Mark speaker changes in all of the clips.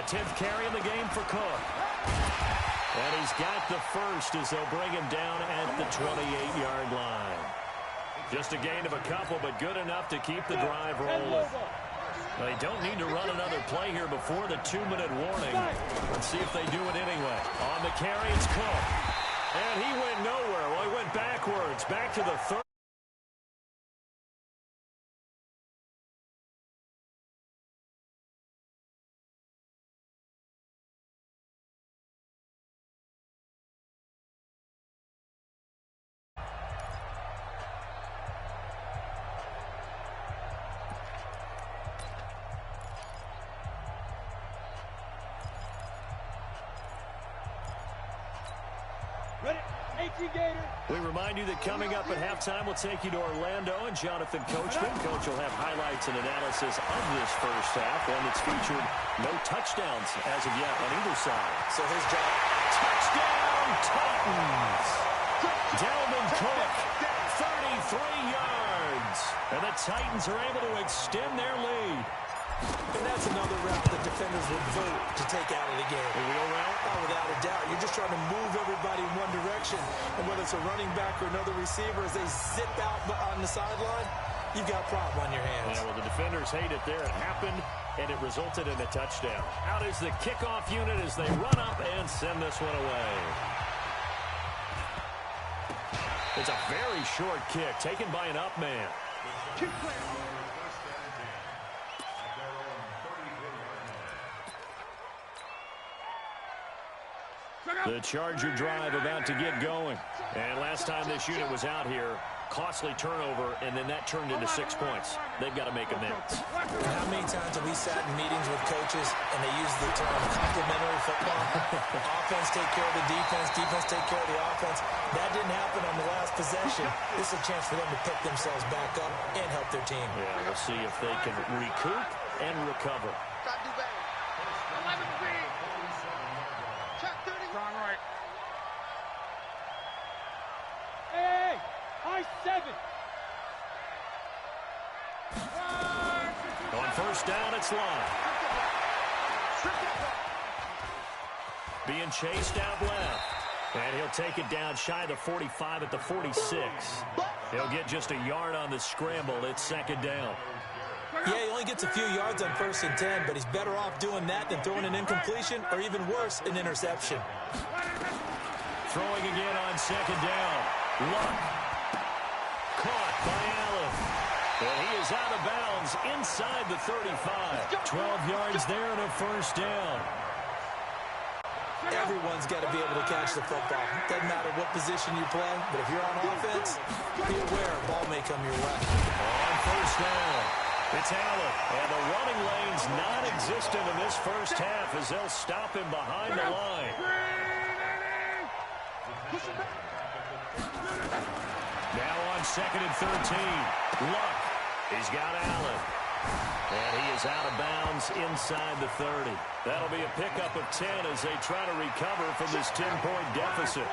Speaker 1: A 10th carry in the game for Cook. And he's got the first as they'll bring him down at the 28-yard line. Just a gain of a couple, but good enough to keep the drive rolling. They don't need to run another play here before the 2-minute warning. Let's see if they do it anyway. On the carry, it's Cook. And he went nowhere. Well, he went backwards, back to the 30. We remind you that coming up at halftime, we'll take you to Orlando and Jonathan Coachman. Coach will have highlights and analysis of this first half, one that's featured no touchdowns as of yet on either side.
Speaker 2: So his job.
Speaker 1: Touchdown, Titans! Dalvin Cook, 33 yards. And the Titans are able to extend their lead.
Speaker 2: And that's another route that defenders would vote to take out of the game.
Speaker 1: A wheel route?
Speaker 2: Oh, without a doubt. You're just trying to move everybody in one direction. And whether it's a running back or another receiver, as they zip out on the sideline, you've got a problem on your hands.
Speaker 1: Yeah, well, the defenders hate it there. It happened, and it resulted in a touchdown. Out is the kickoff unit as they run up and send this one away. It's a very short kick taken by an up man. The Charger drive about to get going. And last time this unit was out here, costly turnover, and then that turned into 6 points. They've got to make amends.
Speaker 2: How many times have we sat in meetings with coaches and they use the term complementary football? Offense take care of the defense, defense take care of the offense. That didn't happen on the last possession. This is a chance for them to pick themselves back up and help their team.
Speaker 1: Yeah, we'll see if they can recoup and recover.
Speaker 3: Strong right. Hey, high 7.
Speaker 1: On first down, it's Love. Being chased out left. And he'll take it down shy of the 45 at the 46. He'll get just a yard on the scramble. It's second down.
Speaker 2: Yeah, he only gets a few yards on 1st and 10, but he's better off doing that than throwing an incompletion or even worse, an interception.
Speaker 1: Throwing again on second down. Luck. Caught by Allen. And he is out of bounds inside the 35. 12 yards there and a first down.
Speaker 2: Everyone's got to be able to catch the football. Doesn't matter what position you play, but if you're on offense, be aware a ball may come your way.
Speaker 1: On first down, it's Allen. And the running lane's non-existent in this first half as they'll stop him behind the line. Now on 2nd and 13. Luck. He's got Allen. And he is out of bounds inside the 30. That'll be a pickup of 10 as they try to recover from this 10-point deficit.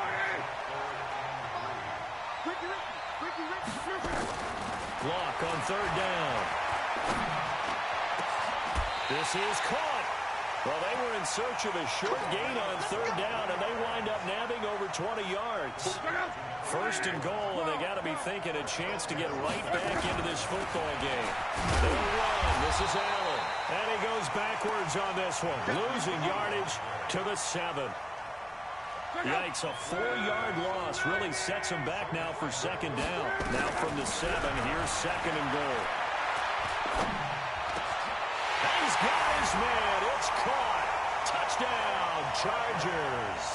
Speaker 1: Luck on 3rd down. This is caught. Well, they were in search of a short gain on 3rd down, and they wind up nabbing over 20 yards. 1st and goal, and they got to be thinking a chance to get right back into this football game. They'll run. This is Allen, and he goes backwards on this one, losing yardage to the 7. Yikes, a 4-yard loss really sets him back now for 2nd down. Now from the 7, here's 2nd and goal. He's got his man. It's caught. Touchdown, Chargers.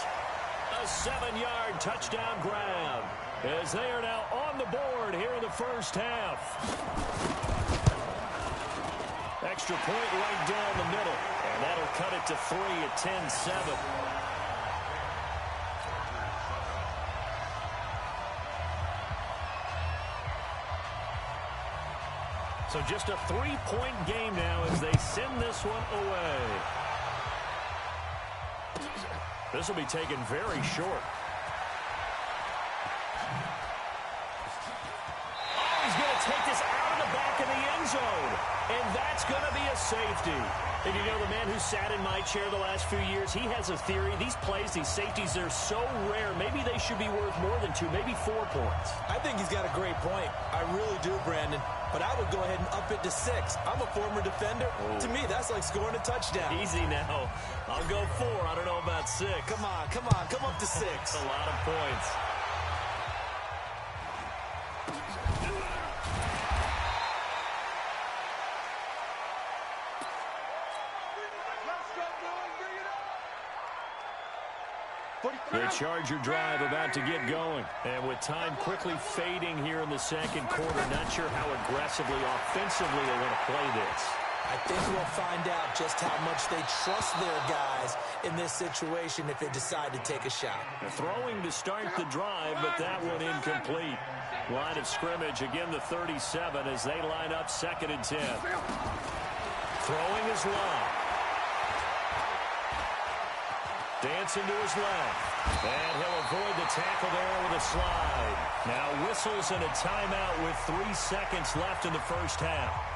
Speaker 1: A 7-yard touchdown grab as they are now on the board here in the first half. Extra point right down the middle, and that'll cut it to 3 at 10-7. So just a 3-point game now as they send this one away. This will be taken very short. Oh, he's going to take this out of the back of the end zone. And that's going to be a safety. And you know, the man who sat in my chair the last few years, he has a theory. These plays, these safeties, they're so rare. Maybe they should be worth more than 2, maybe 4 points.
Speaker 2: I think he's got a great point. I really do, Brandon. But I would go ahead and up it to 6. I'm a former defender. Oh. To me, that's like scoring a touchdown.
Speaker 1: Easy now. I'll go 4. I don't know about 6.
Speaker 2: Come on. Come up to 6.
Speaker 1: That's a lot of points. The Charger drive about to get going. And with time quickly fading here in the second quarter, not sure how aggressively, offensively they want to play this.
Speaker 2: I think we'll find out just how much they trust their guys in this situation if they decide to take a shot.
Speaker 1: Throwing to start the drive, but that one incomplete. Line of scrimmage, again the 37 as they line up 2nd and 10. Throwing is long. Dancing to his left. And he'll avoid the tackle there with a slide. Now whistles and a timeout with 3 seconds left in the first half.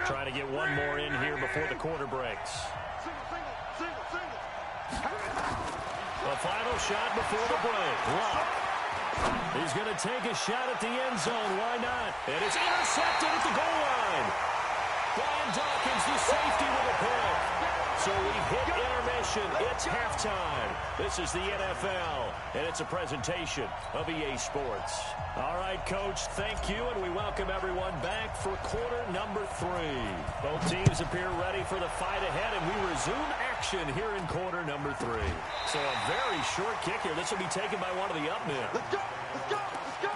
Speaker 1: Trying to get one more in here before the quarter breaks. The final shot before the break. Lock. He's going to take a shot at the end zone. Why not? And it's intercepted at the goal line. Brian Dawkins, the safety with a pick. So we've hit intermission. It's halftime. This is the NFL, and it's a presentation of EA Sports. All right, Coach, thank you, and we welcome everyone back for quarter number 3. Both teams appear ready for the fight ahead, and we resume action here in quarter number 3. So a very short kick here. This will be taken by one of the up men.
Speaker 3: Let's go! Let's go! Let's go!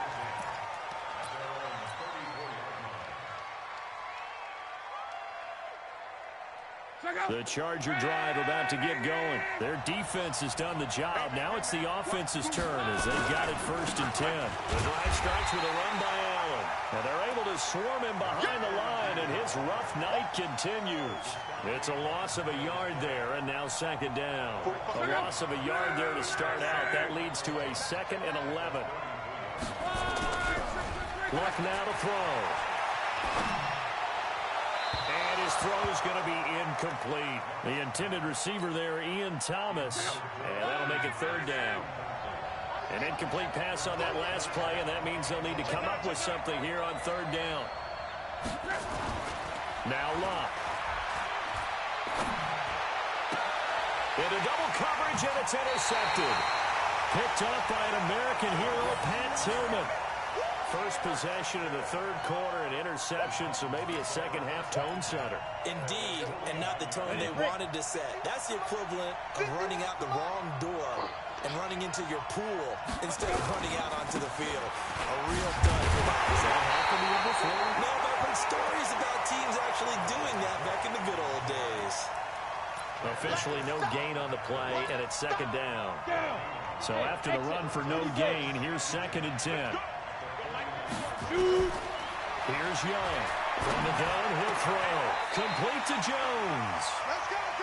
Speaker 1: The Charger drive about to get going. Their defense has done the job. Now it's the offense's turn as they've got it 1st and 10. The drive starts with a run by Allen. And they're able to swarm him behind the line, and his rough night continues. It's a loss of a yard there, and now 2nd down. A loss of a yard there to start out. That leads to a 2nd and 11. Luck now to throw. And his throw is going to be incomplete. The intended receiver there, Ian Thomas. And that'll make it 3rd down. An incomplete pass on that last play, and that means they'll need to come up with something here on 3rd down. Now Luck. Into double coverage, and it's intercepted. Picked up by an American hero, Pat Tillman. First possession of the 3rd quarter, an interception, so maybe a second-half tone setter.
Speaker 2: Indeed, and not the tone they wanted to set. That's the equivalent of running out the wrong door and running into your pool instead of running out onto the field. A real dud for that.
Speaker 1: Has that happened to you before?
Speaker 2: No, but I've heard stories about teams actually doing that back in the good old days.
Speaker 1: Officially no gain on the play, and it's 2nd down. So after the run for no gain, here's 2nd and 10. Here's Young. From the gun, he'll throw. Complete to Jones.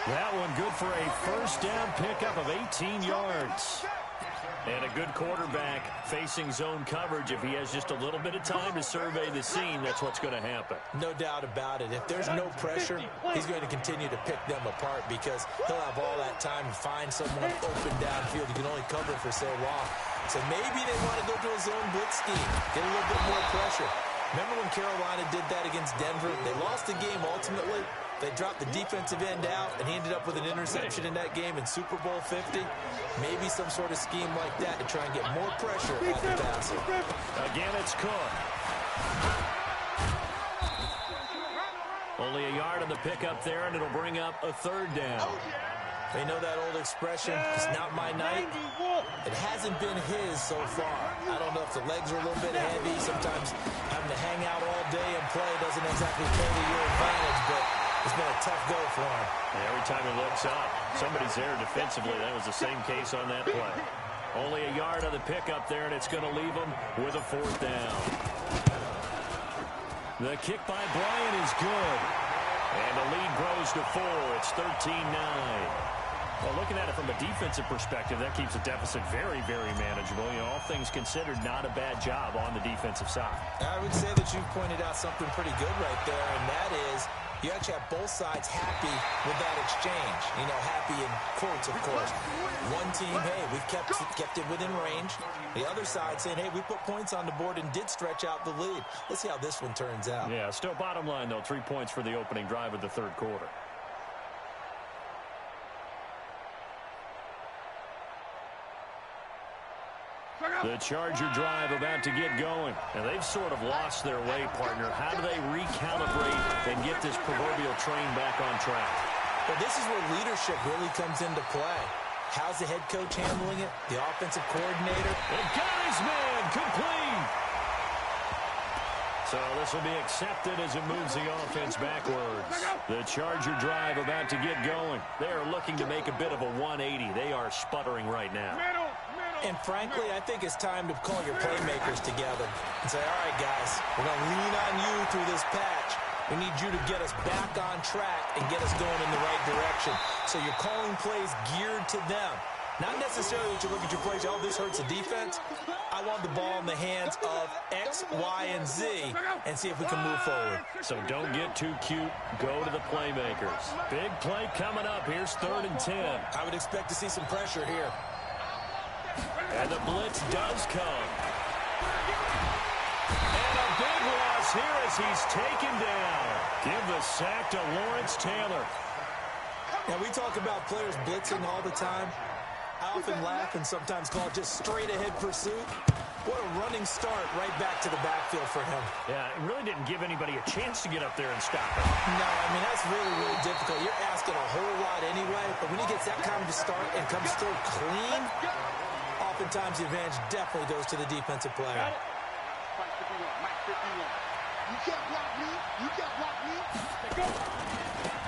Speaker 1: That one good for a 1st down pickup of 18 yards. And a good quarterback facing zone coverage. If he has just a little bit of time to survey the scene, that's what's going to happen.
Speaker 2: No doubt about it. If there's no pressure, he's going to continue to pick them apart because he'll have all that time to find someone open downfield. You can only cover for so long. So maybe they want to go to a zone blitz scheme, get a little bit more pressure. Remember when Carolina did that against Denver? They lost the game ultimately. They dropped the defensive end out, and he ended up with an interception in that game in Super Bowl 50. Maybe some sort of scheme like that to try and get more pressure off the passer.
Speaker 1: Again, it's Cook. Only a yard on the pickup there, and it'll bring up a 3rd down.
Speaker 2: They know that old expression, it's not my night. It hasn't been his so far. I don't know if the legs are a little bit heavy. Sometimes having to hang out all day and play doesn't exactly play to your advantage, but it's been a tough go for him.
Speaker 1: Every time he looks up, Somebody's there defensively. That was the same case on that play. Only a yard on the pickup there, and it's going to leave them with a 4th down. The kick by Bryant is good. And the lead grows to 4. It's 13-9. Well, looking at it from a defensive perspective, that keeps the deficit very, very manageable. You know, all things considered, not a bad job on the defensive side.
Speaker 2: I would say that you've pointed out something pretty good right there, and that is you actually have both sides happy with that exchange. You know, happy in quotes, of course. One team, hey, we've kept it within range. The other side saying, hey, we put points on the board and did stretch out the lead. Let's see how this one turns out.
Speaker 1: Yeah, still bottom line, though, 3 points for the opening drive of the 3rd quarter. The Charger drive about to get going. And they've sort of lost their way, partner. How do they recalibrate and get this proverbial train back on track?
Speaker 2: Well, this is where leadership really comes into play. How's the head coach handling it? The offensive coordinator?
Speaker 1: And got his man complete. So this will be accepted as it moves the offense backwards. The Charger drive about to get going. They are looking to make a bit of a 180. They are sputtering right now.
Speaker 2: And frankly, I think it's time to call your playmakers together and say, all right, guys, we're going to lean on you through this patch. We need you to get us back on track and get us going in the right direction. So you're calling plays geared to them. Not necessarily that you look at your plays, oh, this hurts the defense. I want the ball in the hands of X, Y, and Z and see if we can move forward.
Speaker 1: So don't get too cute. Go to the playmakers. Big play coming up. Here's 3rd and 10.
Speaker 2: I would expect to see some pressure here.
Speaker 1: And the blitz does come. And a big loss here as he's taken down. Give the sack to Lawrence Taylor.
Speaker 2: Now, we talk about players blitzing all the time. I often laugh and sometimes call it just straight-ahead pursuit. What a running start right back to the backfield for him.
Speaker 1: Yeah, it really didn't give anybody a chance to get up there and stop it.
Speaker 2: No, I mean, that's really, really difficult. You're asking a whole lot anyway, but when he gets that kind of a start and comes through clean, oftentimes the advantage definitely goes to the defensive player.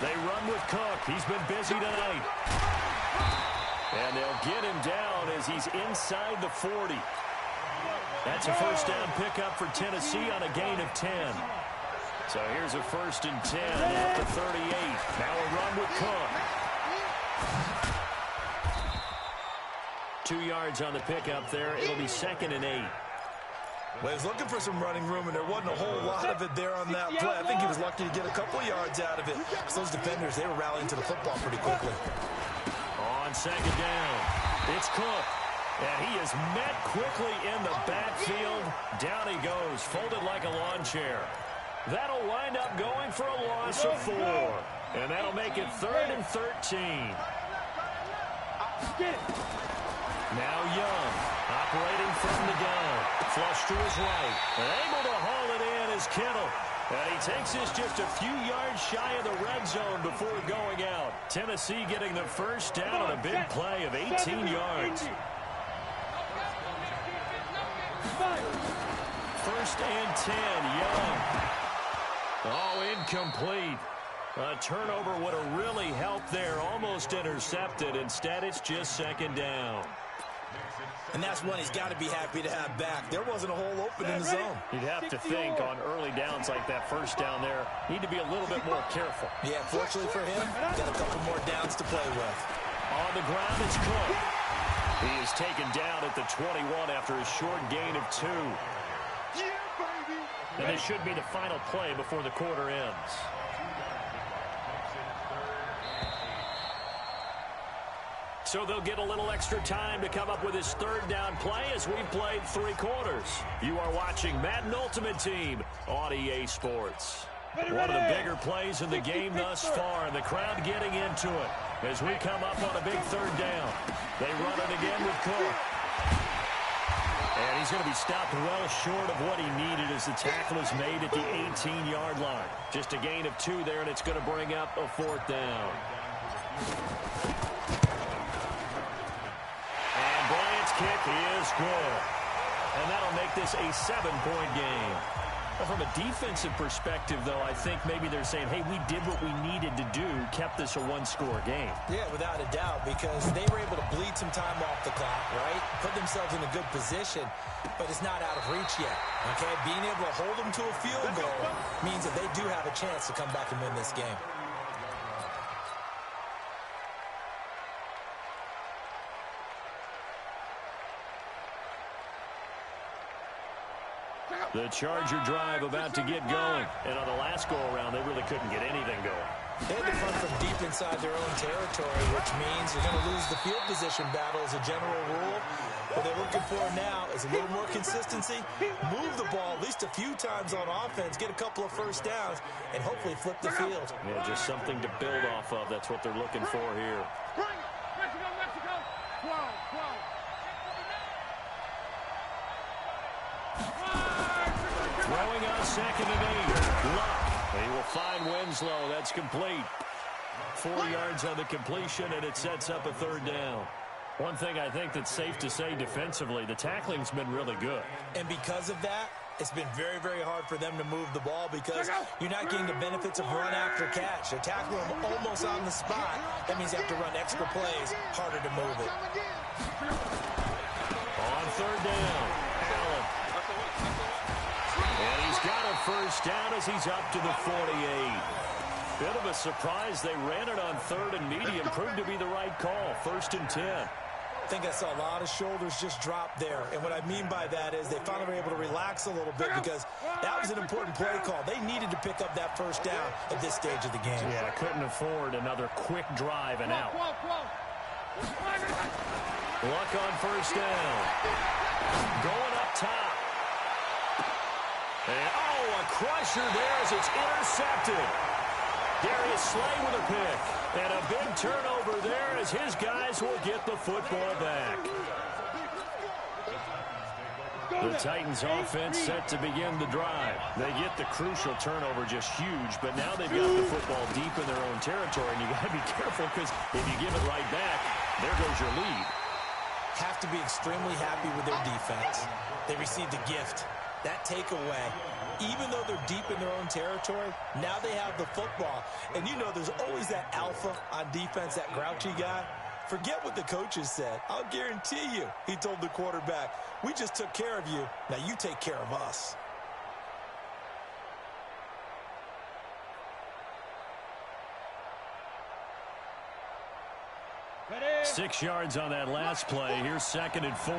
Speaker 1: They run with Cook. He's been busy tonight. And they'll get him down as he's inside the 40. That's a 1st down pickup for Tennessee on a gain of 10. So here's a 1st and 10 at the 38. Now a run with Cook. 2 yards on the pickup there. It'll be 2nd and 8.
Speaker 2: Well, he was looking for some running room, and there wasn't a whole lot of it there on that play. I think he was lucky to get a couple yards out of it. Because those defenders, they were rallying to the football pretty quickly.
Speaker 1: On 2nd down, it's Cook. And he is met quickly in the backfield. Down he goes, folded like a lawn chair. That'll wind up going for a loss of 4. And that'll make it 3rd and 13. Now Young, operating from the gun. Flush to his right. And able to haul it in is Kittle. And he takes this just a few yards shy of the red zone before going out. Tennessee getting the 1st down on a big play of 18 yards. 1st and 10, Young. Oh, incomplete. A turnover would have really helped there. Almost intercepted. Instead, it's just 2nd down.
Speaker 2: And that's one he's got to be happy to have back. There wasn't a hole open in the zone.
Speaker 1: You'd have to think on early downs like that 1st down there, need to be a little bit more careful.
Speaker 2: Yeah, fortunately for him, got a couple more downs to play with.
Speaker 1: On the ground, it's Cook. He is taken down at the 21 after a short gain of 2. And this should be the final play before the quarter ends. So they'll get a little extra time to come up with his 3rd down play as we've played 3 quarters. You are watching Madden Ultimate Team on EA Sports. One of the bigger plays in the game thus far, and the crowd getting into it as we come up on a big 3rd down. They run it again with Cook. And he's going to be stopped well short of what he needed as the tackle is made at the 18-yard line. Just a gain of 2 there, and it's going to bring up a 4th down. Kick is good. And that'll make this a 7-point game. From a defensive perspective, though, I think maybe they're saying, hey, we did what we needed to do, kept this a one-score game.
Speaker 2: Yeah, without a doubt, because they were able to bleed some time off the clock, right? Put themselves in a good position, but it's not out of reach yet, okay? Being able to hold them to a field goal means that they do have a chance to come back and win this game.
Speaker 1: The Charger drive about to get going. And on the last go-around, they really couldn't get anything going.
Speaker 2: They had to front from deep inside their own territory, which means you're going to lose the field position battle as a general rule. What they're looking for now is a little more consistency, move the ball at least a few times on offense, get a couple of first downs, and hopefully flip the field.
Speaker 1: Yeah, just something to build off of. That's what they're looking for here.
Speaker 3: Mexico. 12.
Speaker 1: Throwing on 2nd and 8. Luck. He will find Winslow. That's complete. 4 yards on the completion, and it sets up a 3rd down. One thing I think that's safe to say defensively, the tackling's been really good.
Speaker 2: And because of that, it's been very, very hard for them to move the ball because you're not getting the benefits of run after catch. They're tackling them almost on the spot. That means you have to run extra plays, harder to move it.
Speaker 1: On 3rd down, Allen. And he's got a first down as he's up to the 48. Bit of a surprise. They ran it on 3rd and medium. Proved to be the right call. 1st and 10.
Speaker 2: I think I saw a lot of shoulders just drop there. And what I mean by that is they finally were able to relax a little bit because that was an important play call. They needed to pick up that first down at this stage of the game.
Speaker 1: Yeah, couldn't afford another quick drive and out. Luck on 1st down. Going up top. And, a crusher there as it's intercepted. Darius Slay with a pick. And a big turnover there as his guys will get the football back. The Titans offense set to begin the drive. They get the crucial turnover, just huge, but now they've got the football deep in their own territory, and you got to be careful because if you give it right back, there goes your lead.
Speaker 2: Have to be extremely happy with their defense. They received a gift. That takeaway, even though they're deep in their own territory, now they have the football. And you know there's always that alpha on defense, that grouchy guy. Forget what the coaches said. I'll guarantee you, he told the quarterback, we just took care of you. Now you take care of us.
Speaker 3: Ready?
Speaker 1: 6 yards on that last play. Here's 2nd and 4.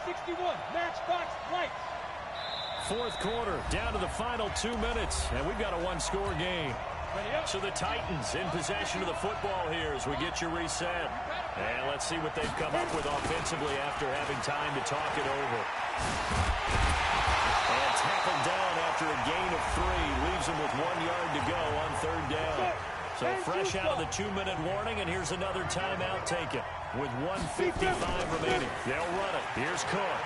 Speaker 3: 61, matchbox lights.
Speaker 1: 4th quarter, down to the final 2 minutes, and we've got a one-score game. So the Titans in possession of the football here as we get you reset. And let's see what they've come up with offensively after having time to talk it over. And tackled down after a gain of 3. Leaves him with 1 yard to go on 3rd down. So fresh out of the 2-minute warning, and here's another timeout taken with 1:55 remaining. They'll run it. Here's Cook.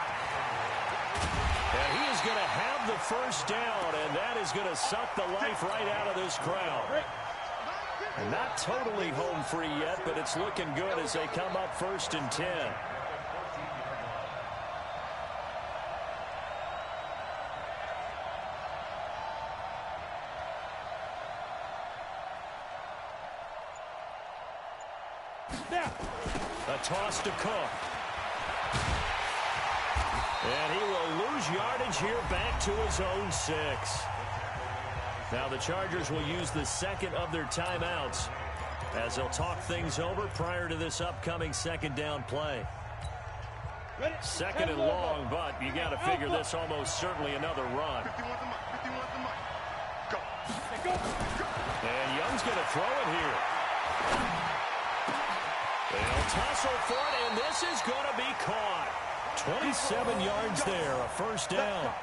Speaker 1: And he is going to have the first down, and that is going to suck the life right out of this crowd. And not totally home free yet, but it's looking good as they come up 1st and 10. A toss to Cook. And he will lose yardage here back to his own 6. Now the Chargers will use the second of their timeouts as they'll talk things over prior to this upcoming 2nd down play. 2nd and long, but you got to figure this almost certainly another run. And Young's going to throw it here. They'll tussle for it, and this is going to be caught. 27 yards there, a first down.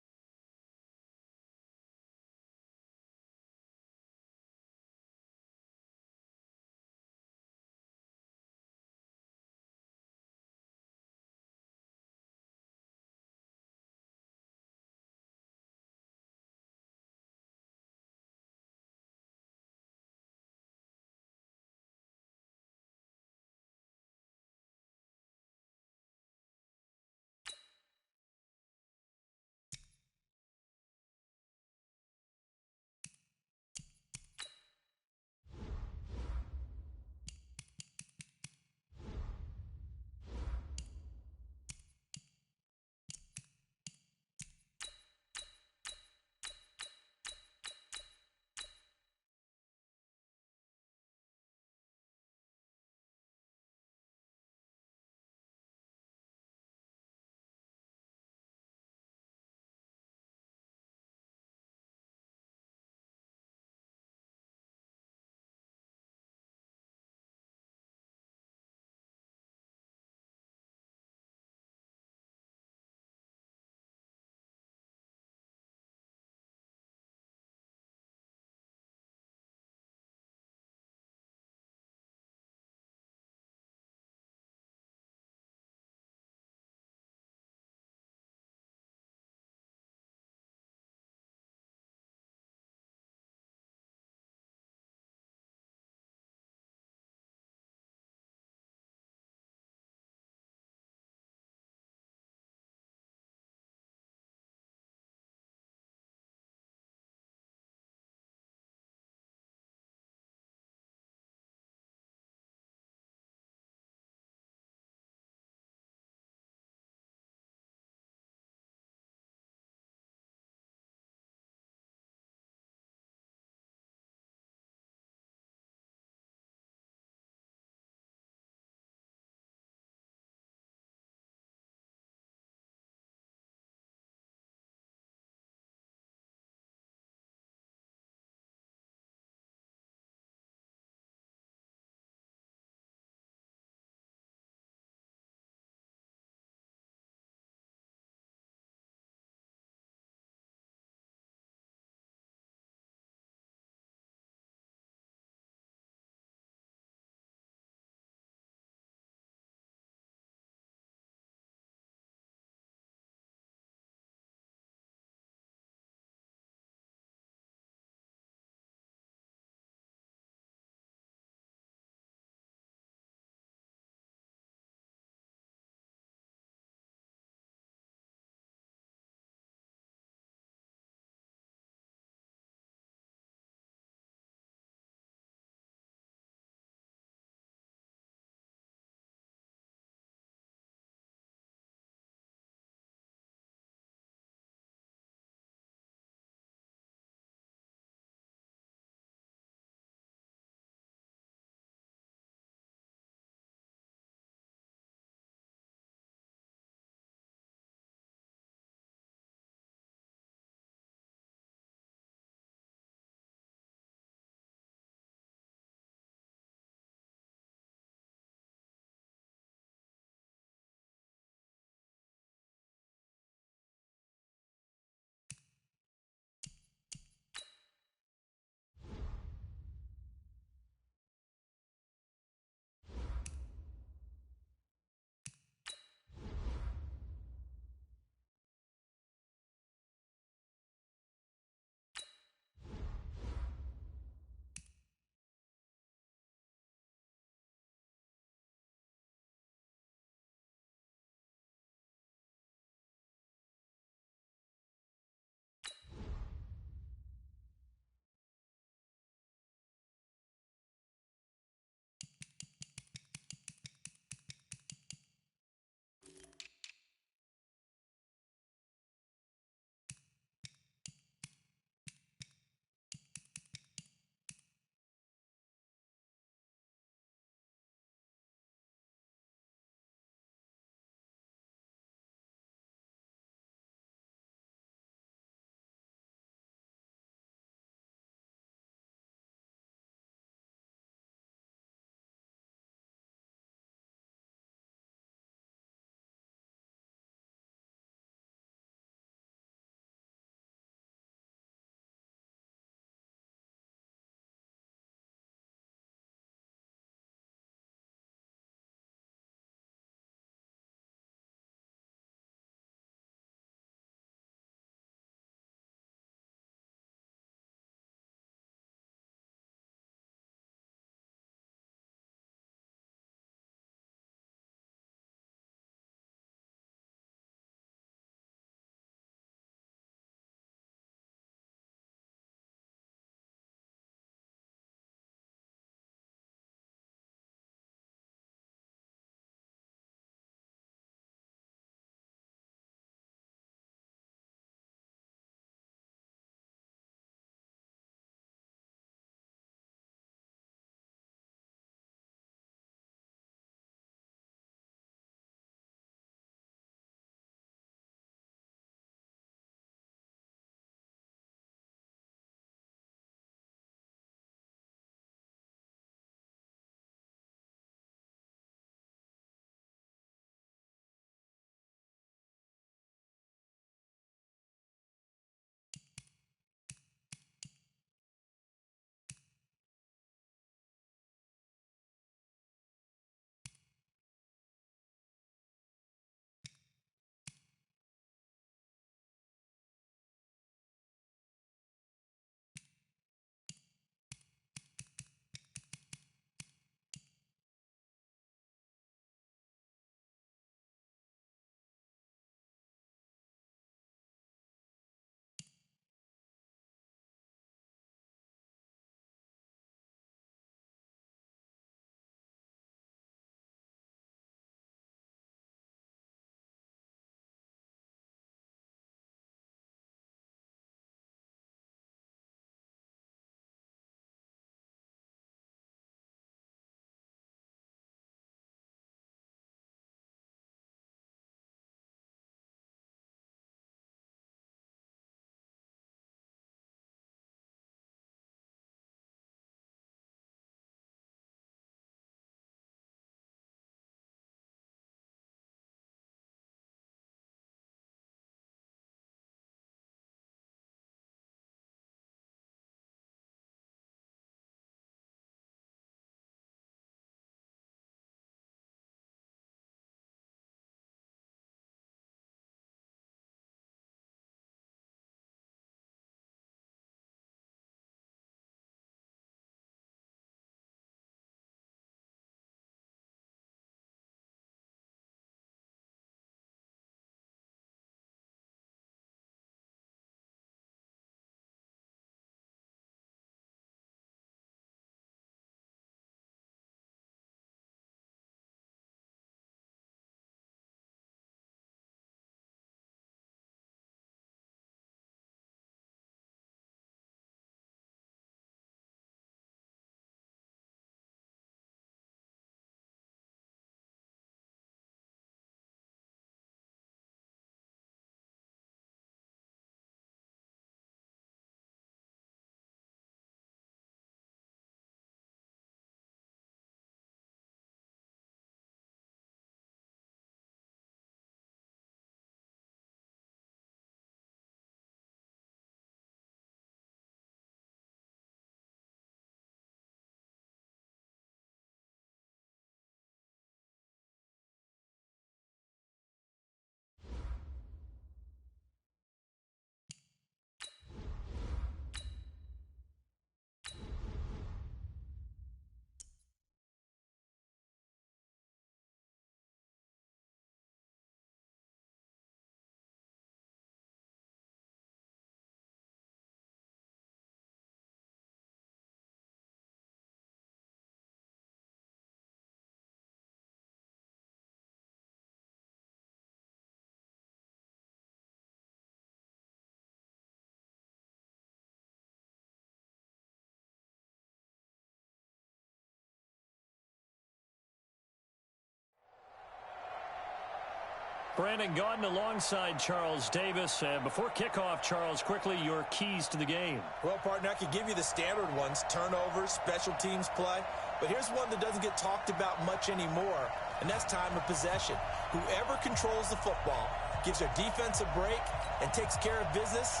Speaker 1: Brandon Gaudin alongside Charles Davis. And before kickoff, Charles, quickly, your keys to the game.
Speaker 2: Well, partner, I could give you the standard ones, turnovers, special teams play. But here's one that doesn't get talked about much anymore, and that's time of possession. Whoever controls the football, gives their defense a break, and takes care of business,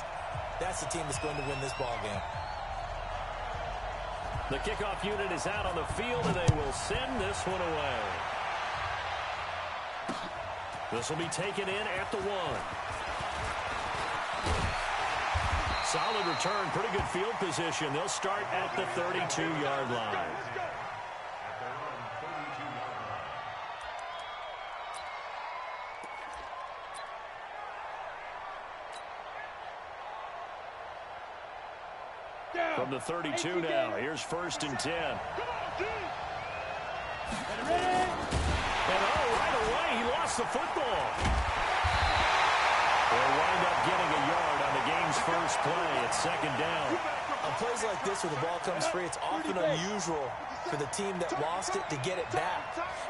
Speaker 2: that's the team that's going to win this ball game.
Speaker 1: The kickoff unit is out on the field, and they will send this one away. This will be taken in at the 1. Solid return, pretty good field position. They'll start at the 32-yard line. From the 32 now, here's 1st and 10. And right away, he lost the football. They'll wind up getting a yard on the game's first play. It's 2nd down.
Speaker 2: On plays like this where the ball comes free, it's often unusual for the team that lost it to get it back.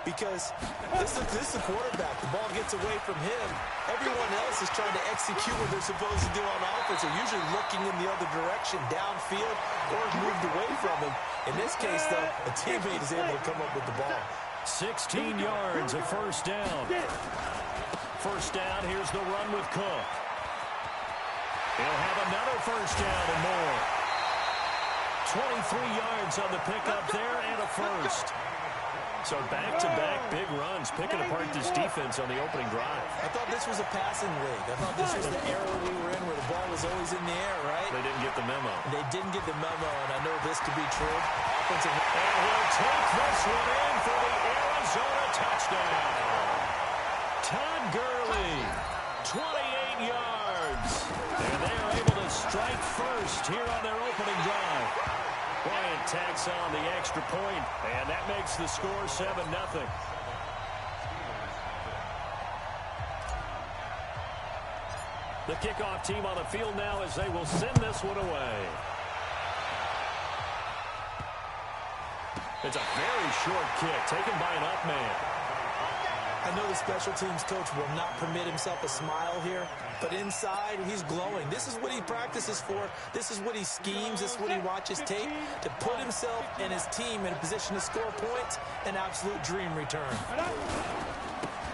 Speaker 2: Because this is the quarterback. The ball gets away from him. Everyone else is trying to execute what they're supposed to do on offense. They're usually looking in the other direction, downfield, or moved away from him. In this case, though, a teammate is able to come up with the ball.
Speaker 1: 16 yards, a 1st down. 1st down, here's the run with Cook. He'll have another 1st down and more. 23 yards on the pickup there and a 1st. So back-to-back big runs, picking apart this defense on the opening drive.
Speaker 2: I thought this was a passing league. I thought this was the era we were in where the ball was always in the air, right?
Speaker 1: They didn't get the memo.
Speaker 2: They didn't get the memo, and I know this to be true. Offensive.
Speaker 1: And he'll take this one in for the Arizona touchdown. Todd Gurley, 28 yards. And they are able to strike first here on their opening drive. Bryant tacks on the extra point, and that makes the score 7-0. The kickoff team on the field now as they will send this one away. It's a very short kick taken by an up man.
Speaker 2: I know the special teams coach will not permit himself a smile here, but inside, he's glowing. This is what he practices for. This is what he schemes. This is what he watches tape to put himself and his team in a position to score points. An absolute dream return.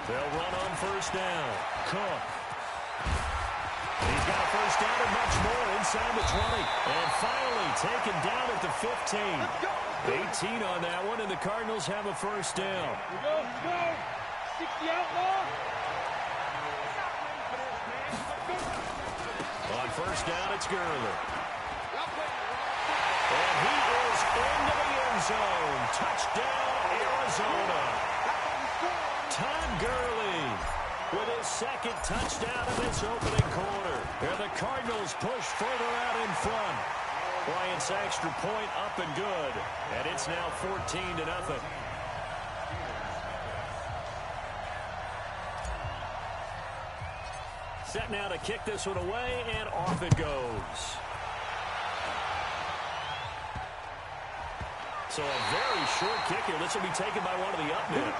Speaker 1: They'll run on 1st down. Cook. He's got a 1st down and much more inside the 20. And finally taken down at the 15. 18 on that one, and the Cardinals have a 1st down.
Speaker 3: Here we go. 60 outlaw.
Speaker 1: On 1st down, it's Gurley. And he is into the end zone. Touchdown, Arizona. Todd Gurley with his 2nd touchdown of this opening quarter. And the Cardinals push further out in front. Bryant's extra point up and good. And it's now 14-0. Set now to kick this one away, and off it goes. So a very short kick here. This will be taken by one of the up men.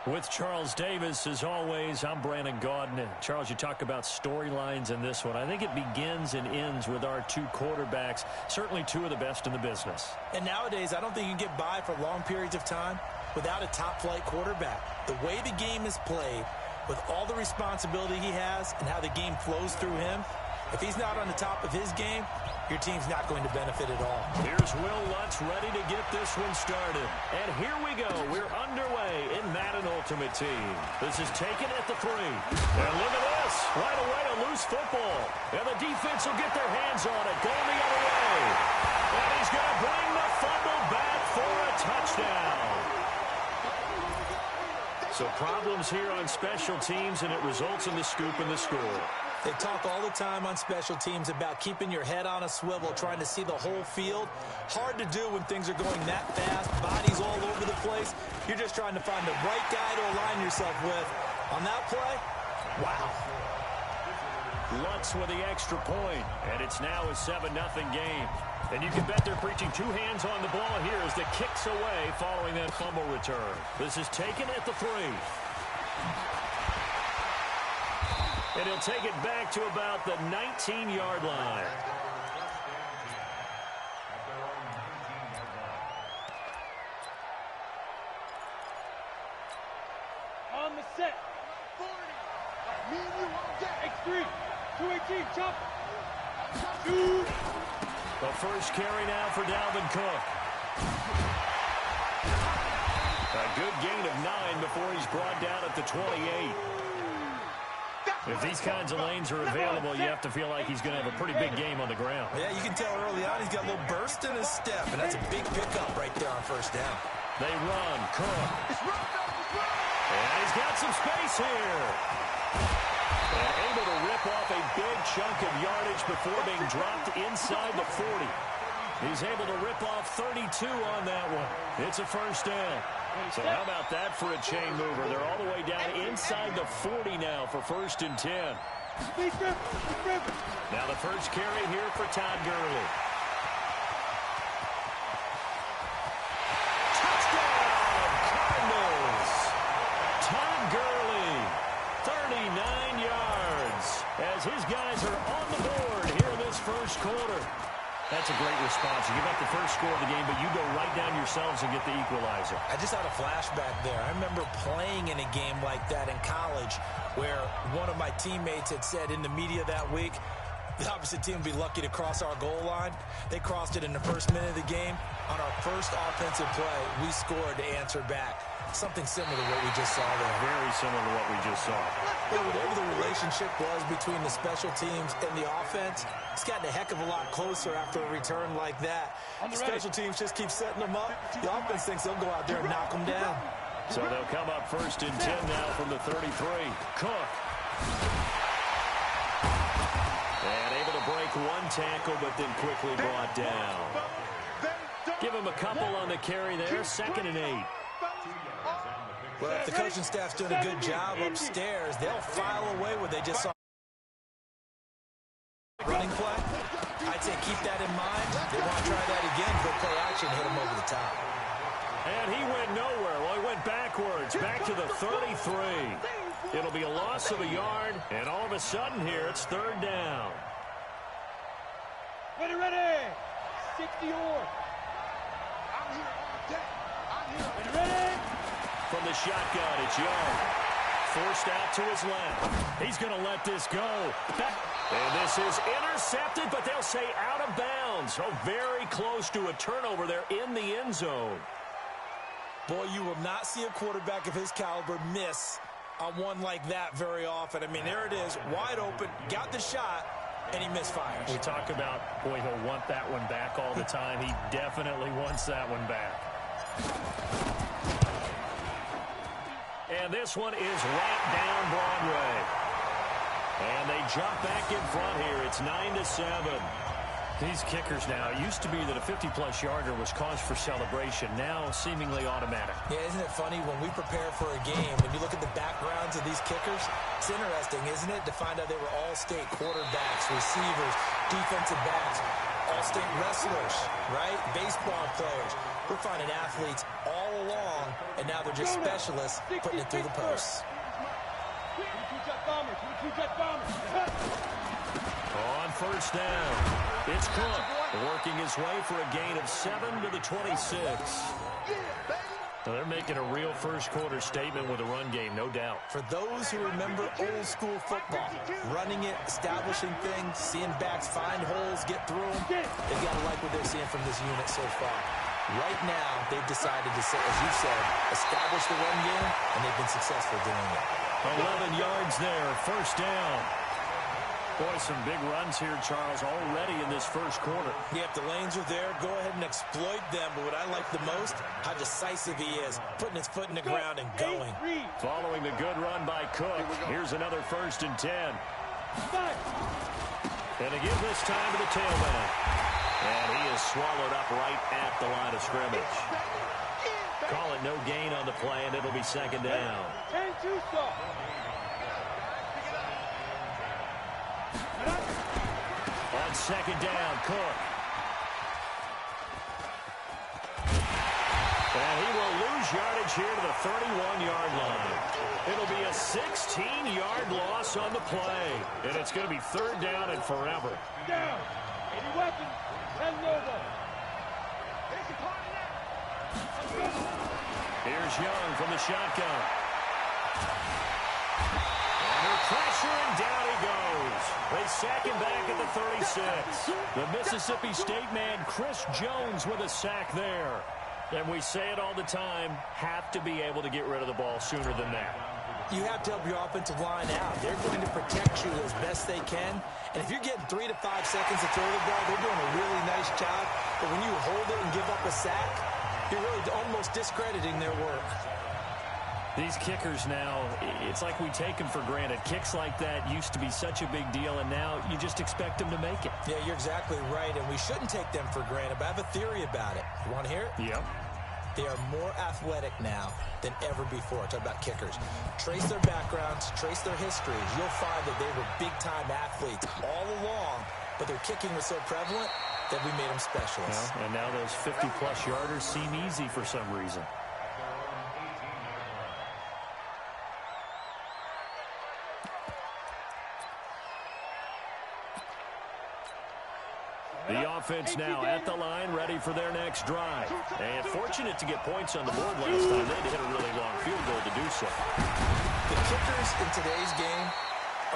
Speaker 1: With Charles Davis, as always, I'm Brandon Gaudin. Charles, you talk about storylines in this one. I think it begins and ends with our two quarterbacks, certainly two of the best in the business.
Speaker 2: And nowadays, I don't think you can get by for long periods of time without a top-flight quarterback. The way the game is played, with all the responsibility he has and how the game flows through him, if he's not on the top of his game, your team's not going to benefit at all.
Speaker 1: Here's Will Lutz ready to get this one started. And here we go. We're underway in Madden Ultimate Team. This is taken at the 3. And look at this. Right away, a loose football. And the defense will get their hands on it. Going the other way. And he's going to bring the fumble back for a touchdown. So problems here on special teams, and it results in the scoop and the score.
Speaker 2: They talk all the time on special teams about keeping your head on a swivel, trying to see the whole field. Hard to do when things are going that fast, bodies all over the place. You're just trying to find the right guy to align yourself with. On that play, wow.
Speaker 1: Lutz with the extra point, and it's now a 7-0 game. And you can bet they're preaching two hands on the ball here as the kick's away following that fumble return. This is taken at the 3. And he'll take it back to about the 19-yard line.
Speaker 3: On the set. 40. Me and you on deck. X3. 218. Chop. 2.
Speaker 1: The first carry now for Dalvin Cook. A good gain of 9 before he's brought down at the 28. If these kinds of lanes are available, you have to feel like he's going to have a pretty big game on the ground.
Speaker 2: Yeah, you can tell early on he's got a little burst in his step, and that's a big pickup right there on first down.
Speaker 1: They run. Cook. And he's got some space here. And able to rip off a big chunk of yardage before being dropped inside the 40. He's able to rip off 32 on that one. It's a first down. So how about that for a chain mover? They're all the way down inside the 40 now for 1st and 10. Now the first carry here for Todd Gurley. Touchdown, Cardinals! Todd Gurley, 39 yards, as his guys are on the board here in this first quarter. That's a great response. You give up the first score of the game, but you go right down yourselves and get the equalizer.
Speaker 2: I just had a flashback there. I remember playing in a game like that in college where one of my teammates had said in the media that week, the opposite team would be lucky to cross our goal line. They crossed it in the first minute of the game. On our first offensive play, we scored to answer back. Something similar to what we just saw there.
Speaker 1: Very similar to what we just saw.
Speaker 2: But whatever the relationship was between the special teams and the offense, it's gotten a heck of a lot closer after a return like that. The special teams just keep setting them up. The offense thinks they'll go out there and knock them down.
Speaker 1: So they'll come up 1st and 10 now from the 33. Cook. And able to break one tackle, but then quickly brought down. Give him a couple on the carry there. 2nd and 8.
Speaker 2: Well, if the coaching staff's doing a good job upstairs, they'll file away what they just saw. Running play, I'd say keep that in mind. They want to try that again. Go play action, hit him over the top.
Speaker 1: And he went nowhere. Well, he went backwards, back to the 33. It'll be a loss of a yard, and all of a sudden here, it's 3rd down.
Speaker 3: Ready, ready. 60 or. I'm here on deck. I'm here. Ready.
Speaker 1: From the shotgun, it's Young. Forced out to his left. He's going to let this go. And this is intercepted, but they'll say out of bounds. Oh, very close to a turnover there in the end zone.
Speaker 2: Boy, you will not see a quarterback of his caliber miss on one like that very often. I mean, there it is, wide open, got the shot, and he misfires.
Speaker 1: We talk about, boy, he'll want that one back all the time. He definitely wants that one back. And this one is right down Broadway. And they jump back in front here. It's 9-7. These kickers now, it used to be that a 50-plus yarder was cause for celebration. Now seemingly automatic.
Speaker 2: Yeah, isn't it funny when we prepare for a game, when you look at the backgrounds of these kickers, it's interesting, isn't it, to find out they were all-state quarterbacks, receivers, defensive backs, all-state wrestlers, right? Baseball players. We're finding athletes all all along, and now they're just specialists putting it through the posts.
Speaker 1: On first down, it's Cook working his way for a gain of 7 to the 26. Now they're making a real first-quarter statement with a run game, no doubt.
Speaker 2: For those who remember old-school football, running it, establishing things, seeing backs find holes, get through them, they've got to like what they're seeing from this unit so far. Right now, they've decided to, as you said, establish the run game, and they've been successful doing it.
Speaker 1: 11 yards there, first down. Boy, some big runs here, Charles, already in this first quarter.
Speaker 2: Yeah, if the lanes are there, go ahead and exploit them. But what I like the most, how decisive he is, putting his foot in the ground and going.
Speaker 1: Following the good run by Cook, here's another 1st and 10. And to give this time to the tailback. And he is swallowed up right at the line of scrimmage. Call it no gain on the play, and it'll be 2nd down. On 2nd down, Cook. And he will lose yardage here to the 31-yard line. It'll be a 16-yard loss on the play. And it's going to be 3rd down and forever.
Speaker 3: Down. 80 weapons. 10 Lobo.
Speaker 1: Here's Young from the shotgun. Under pressure, and down he goes. They sack him back at the 36. The Mississippi State man, Chris Jones, with a sack there. And we say it all the time, have to be able to get rid of the ball sooner than that.
Speaker 2: You have to help your offensive line out. They're going to protect you as best they can. And if you're getting 3 to 5 seconds to throw the ball, they're doing a really nice job. But when you hold it and give up a sack, you're really almost discrediting their work.
Speaker 1: These kickers now, it's like we take them for granted. Kicks like that used to be such a big deal, and now you just expect them to make it.
Speaker 2: Yeah, you're exactly right, and we shouldn't take them for granted, but I have a theory about it. You want to hear it?
Speaker 1: Yep.
Speaker 2: They are more athletic now than ever before. Talk about kickers. Trace their backgrounds, trace their histories. You'll find that they were big-time athletes all along, but their kicking was so prevalent that we made them specialists.
Speaker 1: Well, and now those 50-plus yarders seem easy for some reason. The offense now at the line, ready for their next drive. And fortunate to get points on the board last time. They had to hit a really long field goal to do so.
Speaker 2: The kickers in today's game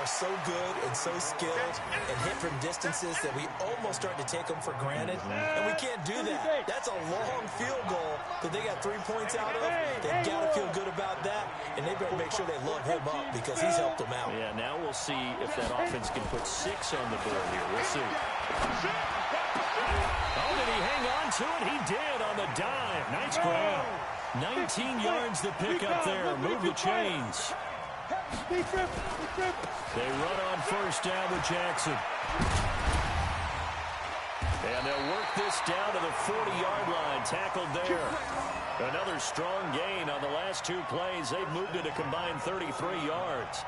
Speaker 2: are so good and so skilled and hit from distances that we almost start to take them for granted. And we can't do that. That's a long field goal that they got 3 points out of. They've got to feel good about that, and they better make sure they love him up because he's helped them out.
Speaker 1: Yeah, now we'll see if that offense can put 6 on the board here. We'll see. Oh, did he hang on to it? He did on the dive. Nice grab. 19 yards to pick up there. Move the chains. They run on first down with Jackson. And they'll work this down to the 40-yard line. Tackled there. Another strong gain on the last 2 plays. They've moved it a combined 33 yards.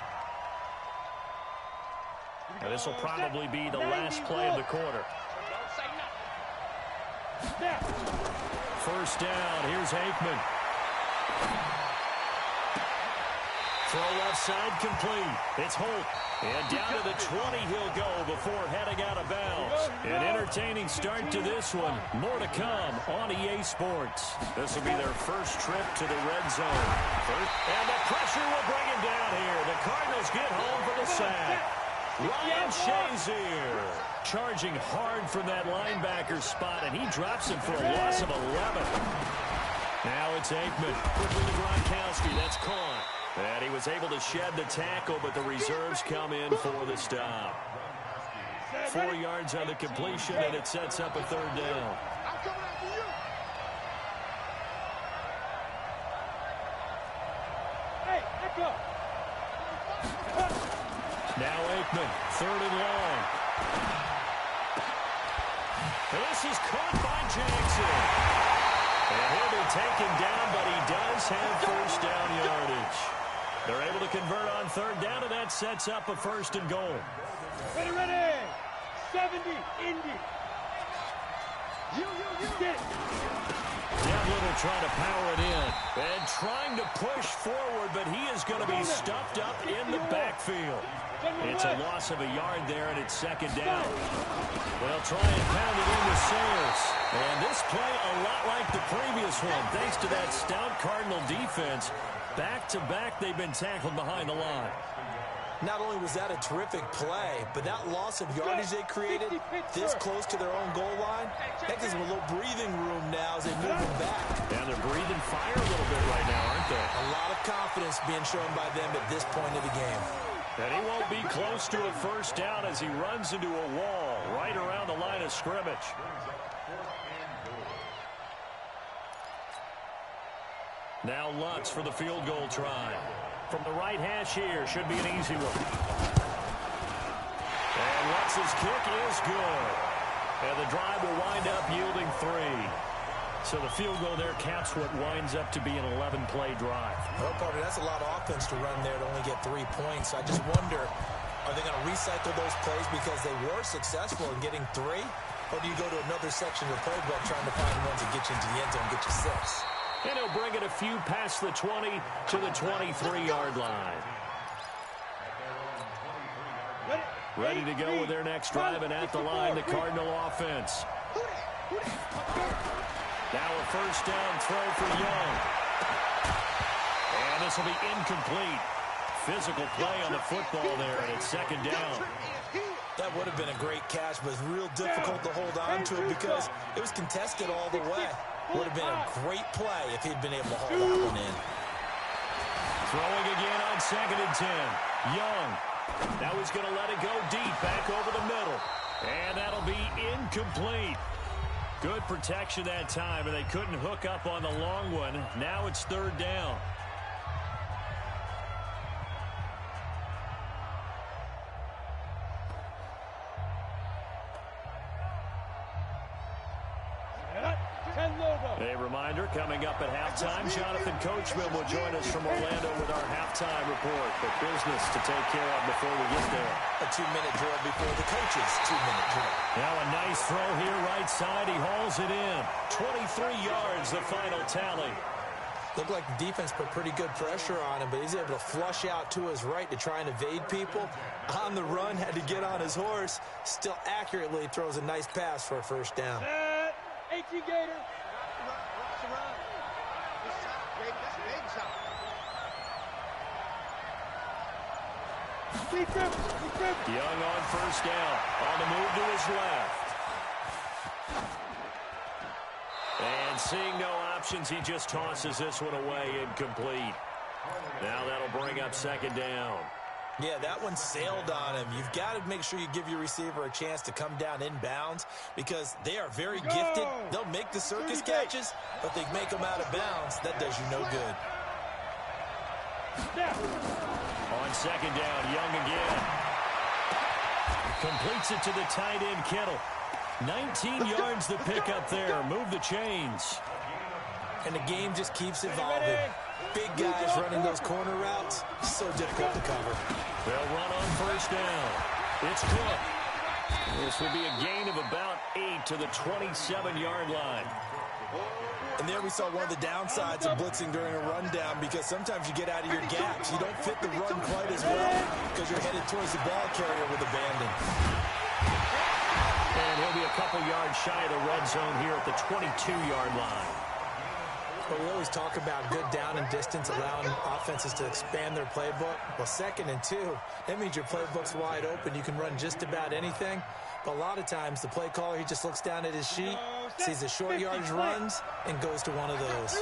Speaker 1: And this will probably be the last play of the quarter. First down. Here's Aikman. Throw left side complete. It's Holt. And down to the 20 he'll go before heading out of bounds. An entertaining start to this one. More to come on EA Sports. This will be their first trip to the red zone. And the pressure will bring him down here. The Cardinals get home for the sack. Ryan Shazier charging hard from that linebacker spot, and he drops him for a loss of 11. Now it's Aikman. Quickly to Gronkowski. That's caught. And he was able to shed the tackle, but the reserves come in for the stop. 4 yards on the completion, and it sets up a 3rd down. Now Aikman, 3rd and long. This is caught by Jackson. And he'll be taken down, but he does have first down yardage. They're able to convert on 3rd down, and that sets up a 1st and goal.
Speaker 3: Ready, ready. 70, Indy. Get it.
Speaker 1: Little trying to power it in. And trying to push forward, but he is going to be stuffed up in the backfield. It's a loss of a yard there, and it's second down. They'll try and pound it into Sayers. And this play a lot like the previous one, thanks to that stout Cardinal defense. Back-to-back, they've been tackled behind the line.
Speaker 2: Not only was that a terrific play, but that loss of yardage they created this close to their own goal line, that gives them a little breathing room now as they move them back.
Speaker 1: And they're breathing fire a little bit right now, aren't they?
Speaker 2: A lot of confidence being shown by them at this point of the game.
Speaker 1: And he won't be close to a first down as he runs into a wall right around the line of scrimmage. Now Lutz for the field goal try. From the right hash here, should be an easy one. And Lutz's kick is good. And the drive will wind up yielding 3. So the field goal there caps what winds up to be an 11-play drive.
Speaker 2: Well, partner, that's a lot of offense to run there to only get 3 points. I just wonder, are they going to recycle those plays because they were successful in getting 3? Or do you go to another section of the playbook trying to find ones that get you into the end zone and get you 6?
Speaker 1: And he'll bring it a few past the 20 to the 23-yard line. Ready to go with their next drive, and at the line, the Cardinal offense. Now a first down throw for Young. And this will be incomplete. Physical play on the football there, and it's second down.
Speaker 2: That would have been a great catch, but it's real difficult to hold on to it because it was contested all the way. Would have been a great play if he'd been able to haul that one in.
Speaker 1: Throwing again on 2nd and 10. Young. Now he's going to let it go deep back over the middle. And that'll be incomplete. Good protection that time, and they couldn't hook up on the long one. Now it's 3rd down. A reminder, coming up at halftime, Jonathan Coachman will join us from Orlando with our halftime report. But business to take care of before we get there.
Speaker 2: A 2-minute drill before the coach's 2-minute drill.
Speaker 1: Now a nice throw here right side. He hauls it in. 23 yards, the final tally.
Speaker 2: Looked like the defense put pretty good pressure on him, but he's able to flush out to his right to try and evade people. On the run, had to get on his horse. Still accurately throws a nice pass for a first down.
Speaker 3: 18 Gator.
Speaker 1: Young on first down. On the move to his left. And seeing no options, he just tosses this one away, incomplete. Now that'll bring up 2nd down.
Speaker 2: Yeah, that one sailed on him. You've got to make sure you give your receiver a chance to come down inbounds because they are very gifted. They'll make the circus catches, but they make them out of bounds. That does you no good.
Speaker 1: On 2nd down, Young again. Completes it to the tight end, Kittle. 19 yards the pick up there. Move the chains.
Speaker 2: And the game just keeps evolving. Big guys running those corner routes, so difficult to cover.
Speaker 1: They'll run on first down. It's Cook. This will be a gain of about 8 to the 27-yard line.
Speaker 2: And there we saw one of the downsides of blitzing during a rundown because sometimes you get out of your gaps. You don't fit the run quite as well because you're headed towards the ball carrier with abandon.
Speaker 1: And he'll be a couple yards shy of the red zone here at the 22-yard line.
Speaker 2: But we always talk about good down and distance, allowing offenses to expand their playbook. Well, 2nd and 2, that means your playbook's wide open. You can run just about anything. But a lot of times, the play caller, he just looks down at his sheet, sees the short yardage runs, and goes to one of those.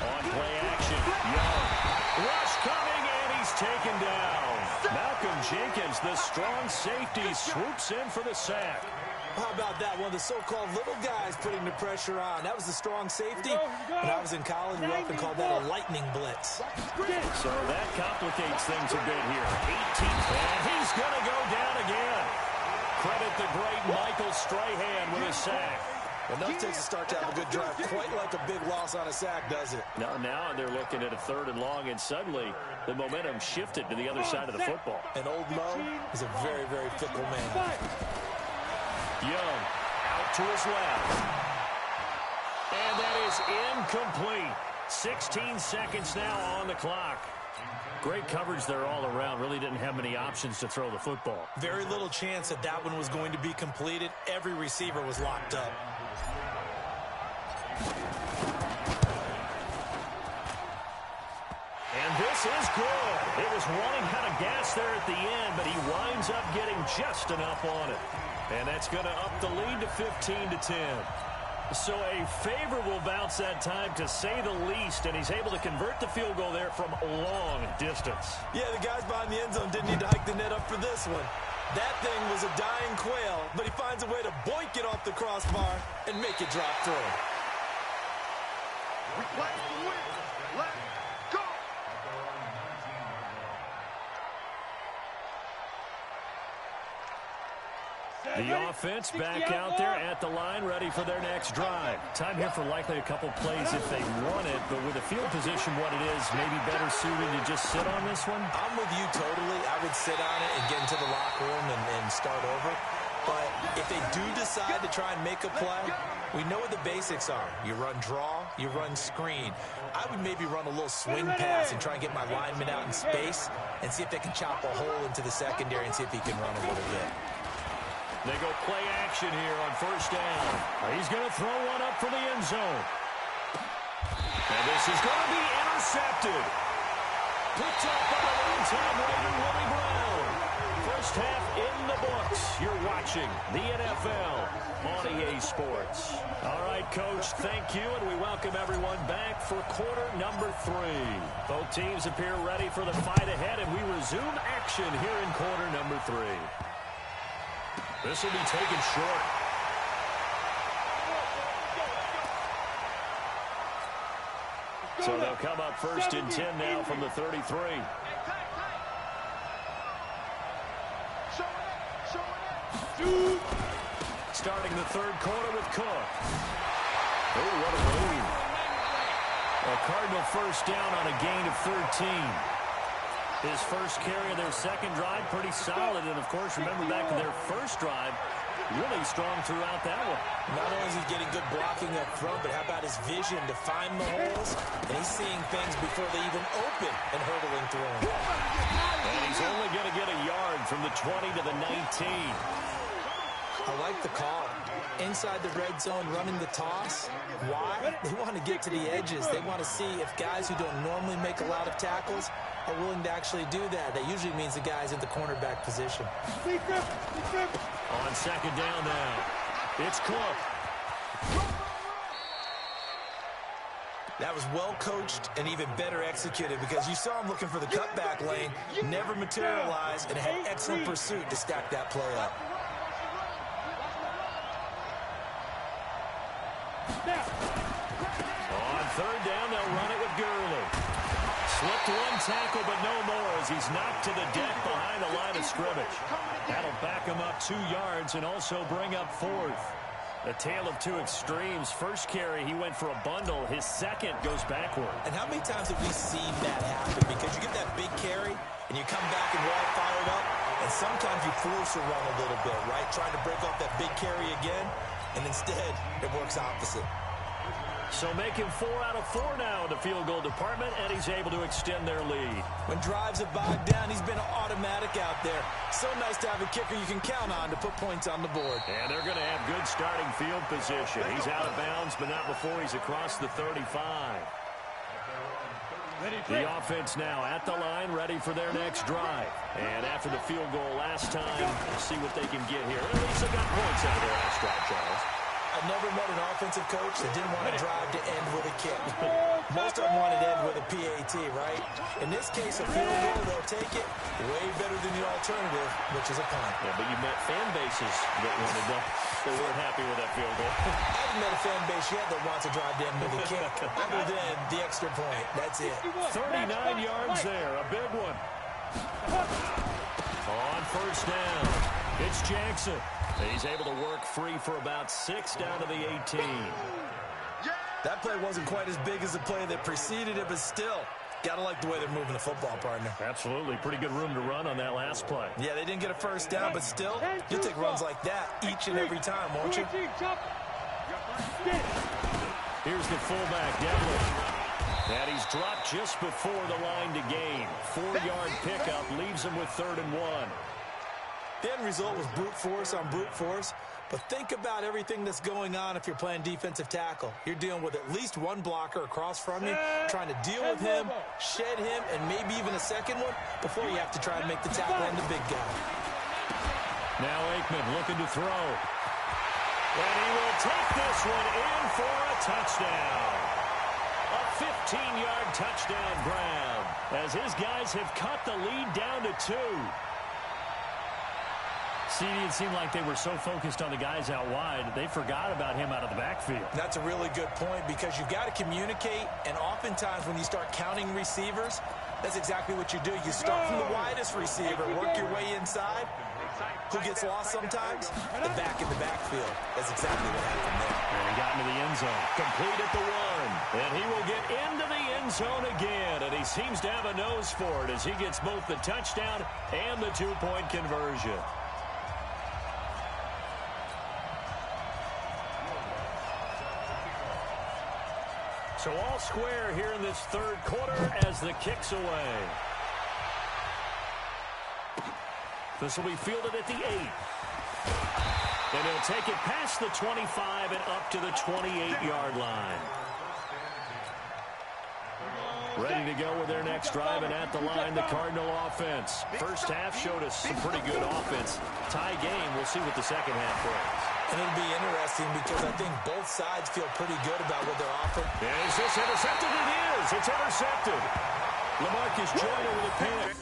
Speaker 1: On play action, Young. Rush coming, and he's taken down. Malcolm Jenkins, the strong safety, swoops in for the sack.
Speaker 2: How about that? One of the so-called little guys putting the pressure on. That was the strong safety. When I was in college, we often called that a lightning blitz.
Speaker 1: So that complicates things a bit here. 18, and he's going to go down again. Credit the great Michael Strahan with a sack.
Speaker 2: Enough takes a start to have a good drive. Quite like a big loss on a sack, does it?
Speaker 1: Now they're looking at a 3rd and long, and suddenly the momentum shifted to the other side of the football.
Speaker 2: And old Mo is a very, very fickle man.
Speaker 1: Young out to his left. And that is incomplete. 16 seconds now on the clock. Great coverage there all around. Really didn't have many options to throw the football.
Speaker 2: Very little chance that that one was going to be completed. Every receiver was locked up.
Speaker 1: And this is good. It was running out of gas there at the end, but he winds up getting just enough on it. And that's going to up the lead to 15-10. So a favorable bounce that time, to say the least, and he's able to convert the field goal there from long distance.
Speaker 2: Yeah, the guys behind the end zone didn't need to hike the net up for this one. That thing was a dying quail, but he finds a way to boink it off the crossbar and make it drop through.
Speaker 3: We play to win. Let's go.
Speaker 1: The offense back out there at the line, ready for their next drive. Time here for likely a couple plays if they want it, but with the field position what it is, maybe better suited to just sit on this one?
Speaker 2: I'm with you totally. I would sit on it and get into the locker room and start over. But if they do decide to try and make a play, we know what the basics are. You run draw, you run screen. I would maybe run a little swing pass and try and get my lineman out in space and see if they can chop a hole into the secondary and see if he can run a little bit.
Speaker 1: They go play action here on 1st down. He's going to throw one up for the end zone. And this is going to be intercepted. Picked up by the one-time Raider, Willie Brown. First half in the books. You're watching the NFL on EA Sports. All right, Coach, thank you, and we welcome everyone back for quarter number 3. Both teams appear ready for the fight ahead, and we resume action here in quarter number 3. This will be taken short. So they'll come up 1st and 10 now from the 33. Starting the 3rd quarter with Cook. Oh, what a move. A Cardinal 1st down on a gain of 13. His first carry of their 2nd drive, pretty solid. And, of course, remember back to their 1st drive, really strong throughout that one.
Speaker 2: Not only is he getting good blocking up front, but how about his vision to find the holes? And he's seeing things before they even open and hurdling through them.
Speaker 1: And he's only going to get a yard from the 20 to the 19.
Speaker 2: I like the call. Inside the red zone, running the toss. Why? They want to get to the edges. They want to see if guys who don't normally make a lot of tackles are willing to actually do that. That usually means the guy's in the cornerback position.
Speaker 1: On 2nd down now, it's Cook.
Speaker 2: That was well coached and even better executed because you saw him looking for the cutback lane, never materialized, and had excellent pursuit to stack that play up.
Speaker 1: On 3rd down, they'll run it with Gurley. Slipped one tackle, but no more as he's knocked to the deck behind the line of scrimmage. That'll back him up 2 yards and also bring up 4th. A tale of two extremes. First carry, he went for a bundle. His second goes backward.
Speaker 2: And how many times have we seen that happen? Because you get that big carry, and you come back and all fired up, and sometimes you force a run a little bit, right? Trying to break off that big carry again, and instead, it works opposite.
Speaker 1: So making 4 out of 4 now in the field goal department, and he's able to extend their lead.
Speaker 2: When drives have bogged down, he's been an automatic out there. So nice to have a kicker you can count on to put points on the board.
Speaker 1: And they're going to have good starting field position. He's out of bounds, but not before he's across the 35. The offense now at the line, ready for their next drive. And after the field goal last time, we'll see what they can get here. At least they got points out of their last drive, Charles.
Speaker 2: I've never met an offensive coach that didn't want to drive to end with a kick. Most of them want to end with a PAT, right? In this case, a field goal, they'll take it way better than the alternative, which is a punt.
Speaker 1: Yeah, but you met fan bases that wanted that. They weren't happy with that field goal.
Speaker 2: I haven't met a fan base yet that wants to drive to end with a kick, other than the extra point. That's it.
Speaker 1: 39 yards there, a big one. On 1st down, it's Jackson. He's able to work free for about 6 down to the 18.
Speaker 2: That play wasn't quite as big as the play that preceded it, but still, got to like the way they're moving the football, partner.
Speaker 1: Absolutely. Pretty good room to run on that last play.
Speaker 2: Yeah, they didn't get a first down, but still, you'll take runs like that each and every time, won't you?
Speaker 1: Here's the fullback, Devlin. And he's dropped just before the line to gain. 4-yard pickup leaves him with 3rd and 1.
Speaker 2: The end result was brute force on brute force, but think about everything that's going on if you're playing defensive tackle. You're dealing with at least one blocker across from you, trying to deal with him, shed him, and maybe even a second one before you have to try and make the tackle on the big guy.
Speaker 1: Now Aikman looking to throw. And he will take this one in for a touchdown. A 15-yard touchdown grab as his guys have cut the lead down to 2. See, it seemed like they were so focused on the guys out wide, they forgot about him out of the backfield.
Speaker 2: That's a really good point because you've got to communicate, and oftentimes when you start counting receivers, that's exactly what you do. You start from the widest receiver, work your way inside. Who gets lost sometimes? The back in the backfield. That's exactly what happened there.
Speaker 1: And he got into the end zone. Complete at the 1. And he will get into the end zone again. And he seems to have a nose for it as he gets both the touchdown and the 2-point conversion. So all square here in this 3rd quarter as the kick's away. This will be fielded at the 8. And he'll take it past the 25 and up to the 28-yard line. Ready to go with their next drive, and at the line, the Cardinal offense. First half showed us some pretty good offense. Tie game, we'll see what the second half brings.
Speaker 2: And it'll be interesting because I think both sides feel pretty good about what they're offering.
Speaker 1: Is this intercepted? It is. It's intercepted. LaMarcus Joyner with a pick.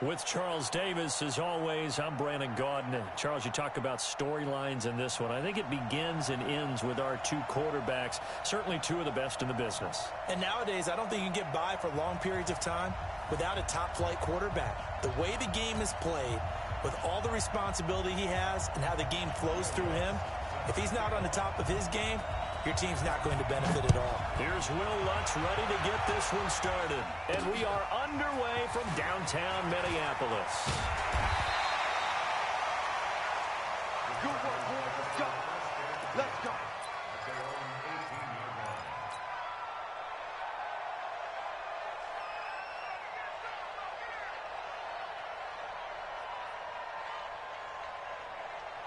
Speaker 1: With Charles Davis, as always, I'm Brandon Gaudin. Charles, you talk about storylines in this one. I think it begins and ends with our 2 quarterbacks, certainly 2 of the best in the business.
Speaker 2: And nowadays, I don't think you can get by for long periods of time without a top-flight quarterback. The way the game is played, with all the responsibility he has and how the game flows through him, if he's not on the top of his game, your team's not going to benefit at all.
Speaker 1: Here's Will Lutz ready to get this one started. And we are underway from downtown Minneapolis.
Speaker 3: Good work, boys. Let's go. Let's go.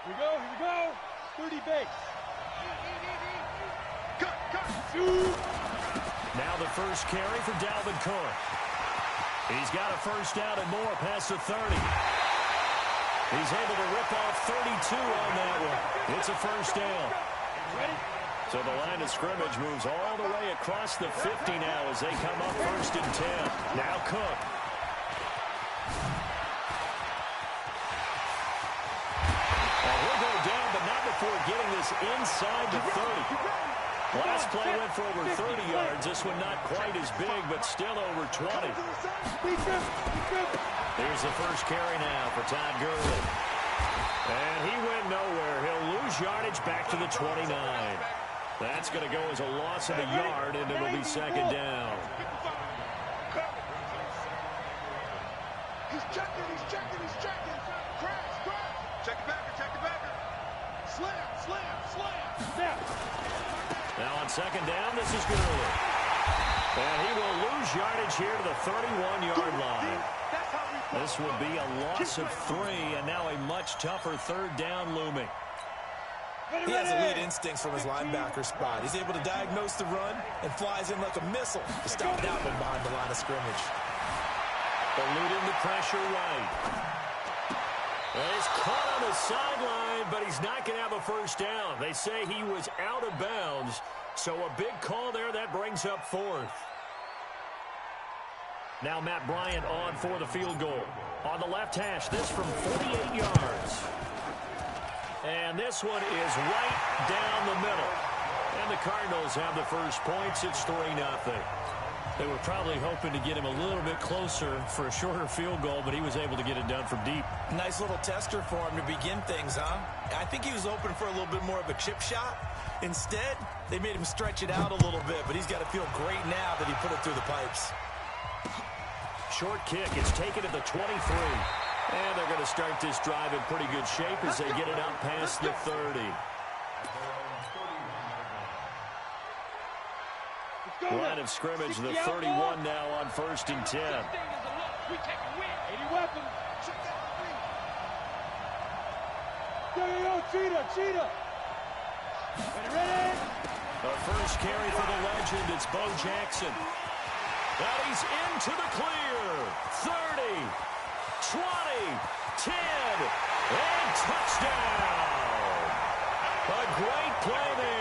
Speaker 3: Here we go, here we go. 30 base.
Speaker 1: Now the first carry for Dalvin Cook. He's got a first down and more past the 30. He's able to rip off 32 on that one. It's a first down. So the line of scrimmage moves all the way across the 50 now as they come up 1st and 10. Now Cook. Now he'll go down, but not before getting this inside the 30. Last play went for over 30 yards. This one not quite as big, but still over 20. Here's the first carry now for Todd Gurley. And he went nowhere. He'll lose yardage back to the 29. That's going to go as a loss of a yard, and it'll be 2nd down.
Speaker 3: He's checking, he's
Speaker 1: is Gurley. And he will lose yardage here to the 31-yard line. This will be a loss of 3, and now a much tougher third down looming.
Speaker 2: He has elite instincts from his linebacker spot. He's able to diagnose the run and flies in like a missile to stop that one behind the line of scrimmage.
Speaker 1: Eluding the pressure right. He's caught on the sideline, but he's not going to have a first down. They say he was out of bounds, so a big call there. That brings up 4th. Now Matt Bryant on for the field goal. On the left hash, this from 48 yards. And this one is right down the middle. And the Cardinals have the first points. It's 3-0. They were probably hoping to get him a little bit closer for a shorter field goal, but he was able to get it done from deep.
Speaker 2: Nice little tester for him to begin things, huh? I think he was hoping for a little bit more of a chip shot. Instead, they made him stretch it out a little bit, but he's got to feel great now that he put it through the pipes.
Speaker 1: Short kick. It's taken at the 23. And they're going to start this drive in pretty good shape as they get it out past the 30. Line of scrimmage, the 31 now on 1st and 10.
Speaker 3: 80 weapons. Yo, cheetah. Ready?
Speaker 1: The first carry for the legend, it's Bo Jackson. Now he's into the clear. 30, 20, 10, and touchdown. A great play there.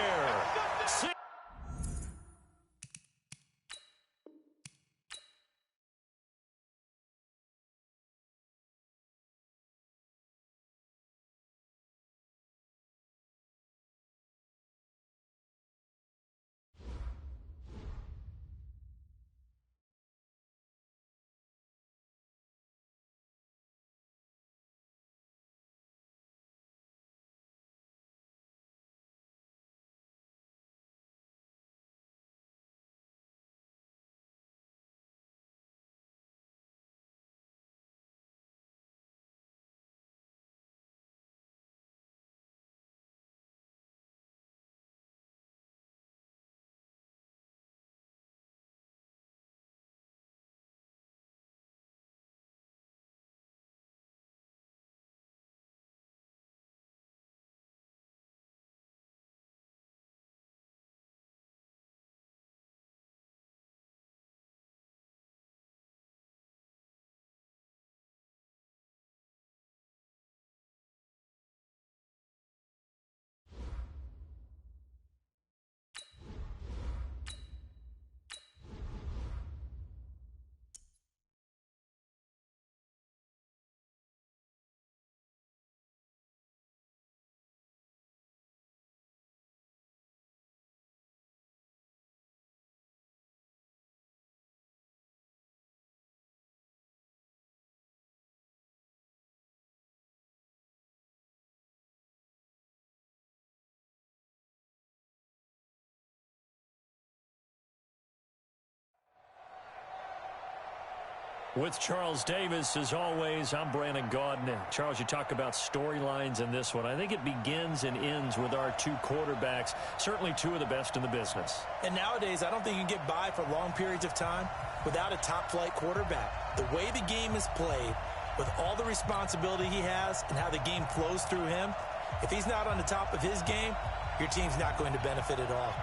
Speaker 1: With Charles Davis, as always, I'm Brandon Gaudin. Charles, you talk about storylines in this one. I think it begins and ends with our 2 quarterbacks, certainly 2 of the best in the business.
Speaker 2: And nowadays, I don't think you can get by for long periods of time without a top-flight quarterback. The way the game is played, with all the responsibility he has and how the game flows through him, if he's not on the top of his game, your team's not going to benefit at all.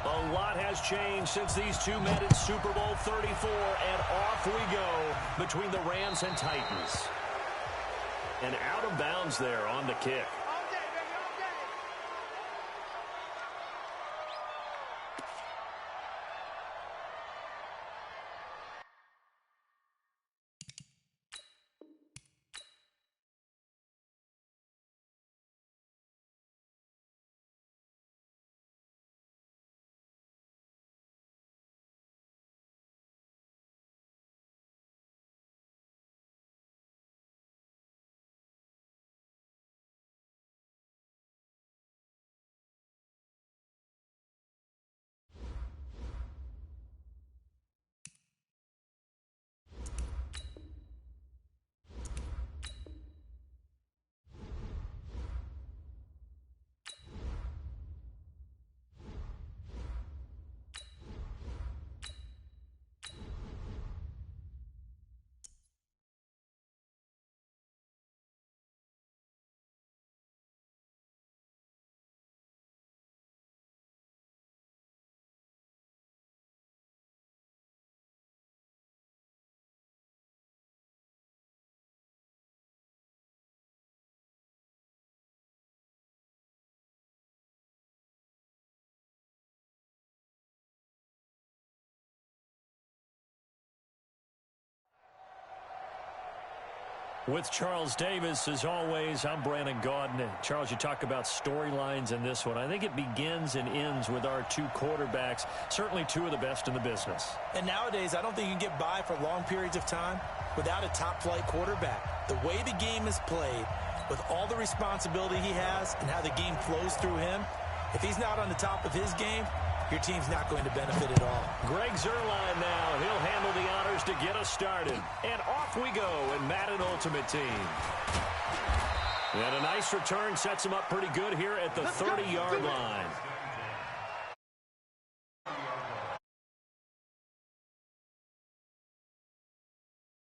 Speaker 1: A lot has changed since these 2 met in Super Bowl 34, and off we go between the Rams and Titans. And out of bounds there on the kick. With Charles Davis, as always, I'm Brandon Gaudin. Charles, you talk about storylines in this one. I think it begins and ends with our two quarterbacks, certainly two of the best in the business.
Speaker 2: And nowadays, I don't think you can get by for long periods of time without a top-flight quarterback. The way the game is played, with all the responsibility he has and how the game flows through him, if he's not on the top of his game, your team's not going to benefit at all.
Speaker 1: Greg Zuerlein now. He'll handle the honors to get us started. And off we go in Madden Ultimate Team. And a nice return sets him up pretty good here at the 30-yard line.